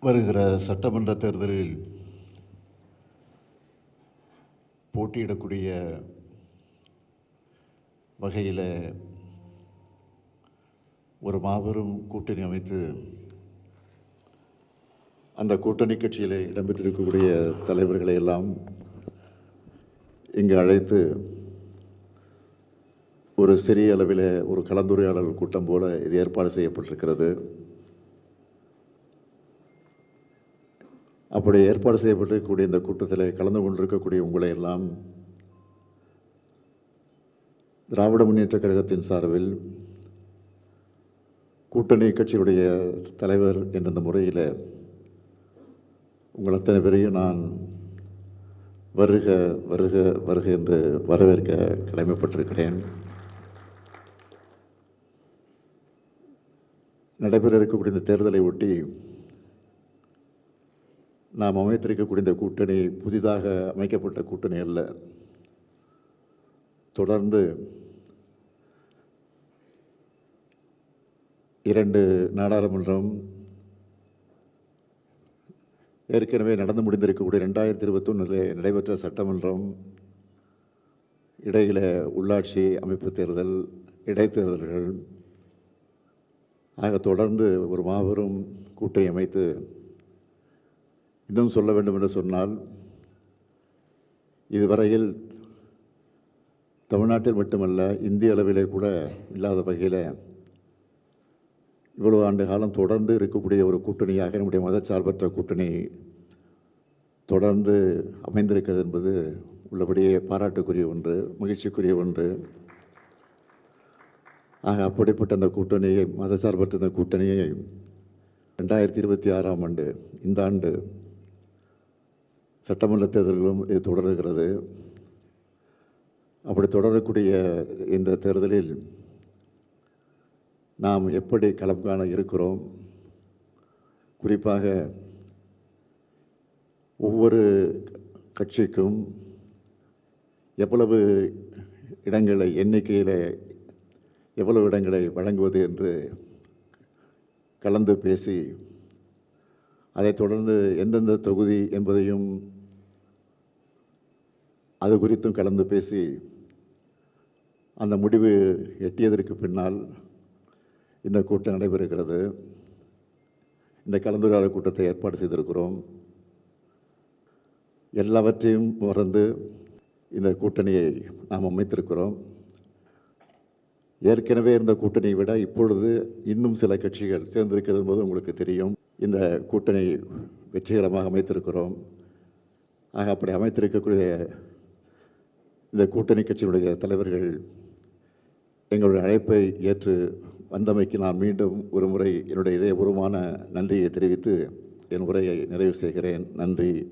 வருகிற சட்டமன்ற தேர்தலில் போட்டியிடக்கூடிய வகையில் ஒரு மாபெரும் கூட்டணி அமைத்து அந்த கூட்டணி கட்சியில் இடம்பெற்றிருக்கக்கூடிய தலைவர்களை எல்லாம் இங்கு அழைத்து ஒரு சிறிய அளவில் ஒரு கலந்துரையாடல் கூட்டம் போல இது ஏற்பாடு செய்யப்பட்டிருக்கிறது. அப்படி ஏற்பாடு செய்யப்பட்டிருக்கக்கூடிய இந்த கூட்டத்தில் கலந்து கொண்டிருக்கக்கூடிய உங்களை எல்லாம் திராவிட முன்னேற்றக் கழகத்தின் சார்பில் கூட்டணி கட்சியுடைய தலைவர் என்ற முறையில் உங்கள் அத்தனை பேரையும் நான் வருக வருக வருக என்று வரவேற்க கடமைப்பட்டிருக்கிறேன். நடைபெற இருக்கக்கூடிய இந்த தேர்தலை ஒட்டி நாம் அமைத்திருக்கக்கூடிய இந்த கூட்டணி புதிதாக அமைக்கப்பட்ட கூட்டணி அல்ல. தொடர்ந்து 2 நாடாளுமன்றம், ஏற்கனவே நடந்து முடிந்திருக்கக்கூடிய 2021 நடைபெற்ற சட்டமன்றம், இடையில உள்ளாட்சி அமைப்பு தேர்தல், இடைத்தேர்தல்கள் ஆக தொடர்ந்து ஒரு மாபெரும் கூட்டணி அமைத்து, இன்னும் சொல்ல வேண்டும் என்று சொன்னால், இதுவரையில் தமிழ்நாட்டில் மட்டுமல்ல இந்திய அளவிலே கூட இல்லாத வகையில் இவ்வளவு ஆண்டு காலம் தொடர்ந்து இருக்கக்கூடிய ஒரு கூட்டணியாக நம்முடைய மதச்சார்பற்ற கூட்டணி தொடர்ந்து அமைந்திருக்கிறது என்பது உள்ளபடியே பாராட்டுக்குரிய ஒன்று, மகிழ்ச்சிக்குரிய ஒன்று. ஆக அப்படிப்பட்ட அந்த கூட்டணியை, மதச்சார்பற்ற இந்த கூட்டணியை 2026ஆம் ஆண்டு, இந்த ஆண்டு சட்டமன்ற தேர்தல்களும் இது தொடர்கிறது. அப்படி தொடரக்கூடிய இந்த தேர்தலில் நாம் எப்படி களம் காண இருக்கிறோம், குறிப்பாக ஒவ்வொரு கட்சிக்கும் எவ்வளவு இடங்களை, எண்ணிக்கையில் எவ்வளவு இடங்களை வழங்குவது என்று கலந்து பேசி, அதைத் தொடர்ந்து எந்தெந்த தொகுதி என்பதையும் அது குறித்தும் கலந்து பேசி அந்த முடிவு எட்டியதற்கு பின்னால் இந்த கூட்டம் நடைபெறுகிறது. இந்த கலந்துரையாடல் கூட்டத்தை ஏற்பாடு செய்திருக்கிறோம். எல்லாவற்றையும் மறந்து இந்த கூட்டணியை நாம் அமைத்திருக்கிறோம். ஏற்கனவே இருந்த கூட்டணியை விட இப்பொழுது இன்னும் சில கட்சிகள் சேர்ந்திருக்கிறது என்பது உங்களுக்கு தெரியும். இந்த கூட்டணி வெற்றிகரமாக அமைத்திருக்கிறோம். ஆக அப்படி அமைத்திருக்கக்கூடிய இந்த கூட்டணி கட்சியினுடைய தலைவர்கள் எங்களுடைய அழைப்பை ஏற்று வந்தமைக்கு நான் மீண்டும் ஒரு முறை என்னுடைய இதயபூர்வமான நன்றியை தெரிவித்து என் உரையை நிறைவு செய்கிறேன். நன்றி.